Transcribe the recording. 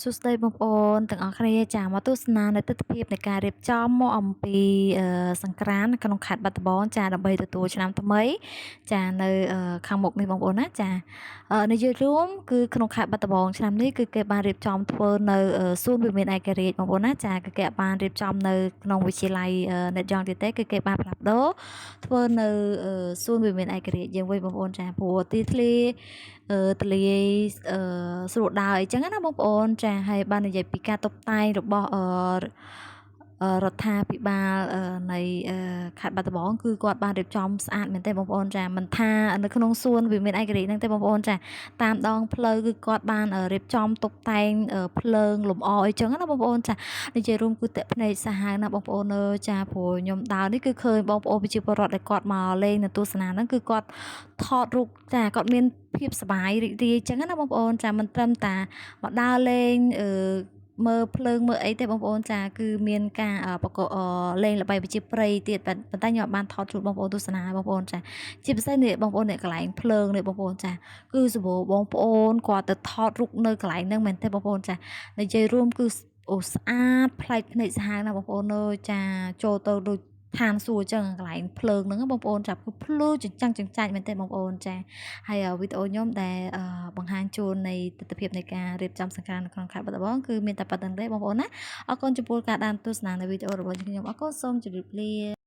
សួស្តីបងប្អូនទាំងអស់គ្នាចាមកទស្សនានៅទស្សនវិជ្ជានៃការរៀបចំមកអំពីសង្ក្រាន្តនៅក្នុងខេត្តបាត់ដំបងចាដើម្បីទទួលឆ្នាំថ្មីចានៅខាងមុខនេះបងប្អូនណាចានិយាយរួមគឺក្នុងខេត្តបាត់ដំបងឆ្នាំនេះគឺគេបានរៀបចំធ្វើនៅសួនវិមានឯករាជ្យបងប្អូនណាចាគឺគេបានរៀបចំនៅក្នុងវិទ្យាល័យអ្នកយ៉ងទៀតទេគឺគេបានផ្លាស់ប្ដូរធ្វើនៅសួនវិមានឯករាជ្យយើងវិញបងប្អូនចាព្រោះទីធ្លាទលាយស្រួលដើរអីចឹងណាបងប្អូនចាហើយបាននិយាយពីការតុបតែងរបស់រដ្ឋាភិបាលនៃខេត្តបាត់ដំបងគឺគាត់បានរៀបចំស្អាតមែនទេបងប្អូនចាមិនថានៅក្នុងសួនវាមានឯករាជ្យហ្នឹងទេបងប្អូនចាតាមដងផ្លូវគឺគាត់បានរៀបចំតុបតែងភ្លើងលម្អអីចឹងណាបងប្អូនចានិយាយរួមគឺតាក់ភ្នែកសាហាវណាបងប្អូនអើយចាព្រោះខ្ញុំដើរនេះគឺឃើញបងប្អូនប្រជាពលរដ្ឋដែលគាត់មកលេងនៅទស្សនាហ្នឹងគឺគាត់ថតរូបចាគាត់មានភាពសប្បាយរីករាយចឹងណាបងប្អូនចាមិនត្រឹមតាមកដើរលេងមើលភ្លើងមើលអីទេបងប្អូនចាគឺមានការប្រកបលេងល្បែងប្រជាប្រិយទៀតប៉ុន្តែខ្ញុំបានថតជូនបងប្អូនទស្សនាបងប្អូនចាជាពិសេសនេះបងប្អូនអ្នកកន្លែងភ្លើងនេះបងប្អូនចាគឺសម្បូរបងប្អូនគាត់ទៅថតរូបនៅកន្លែងហ្នឹងមែនទេបងប្អូនចានិយាយរួមគឺអូស្អាតប្លែកភ្នែកសាហាវណាបងប្អូនអើយចាចូលទៅដូចឋានសួគ៌ចឹងកន្លែងភ្លើងហ្នឹងបងប្អូនចាគឺភ្លឺចង្ចាច់មែនទេបងប្អូនចាហើយវីដេអូខ្ញុំដែលបង្ហាញជូននៃទស្សនវិជ្ជានៃការរៀបចំសង្ក្រាន្តនៅក្នុងខេត្តបាត់ដំបងគឺមានតែប៉ុណ្្នឹងទេបងប្អូនណាអរគុណចំពោះការតាមទស្សនានៅវីដេអូរបស់ខ្ញុំអរគុណសូមជម្រាបលា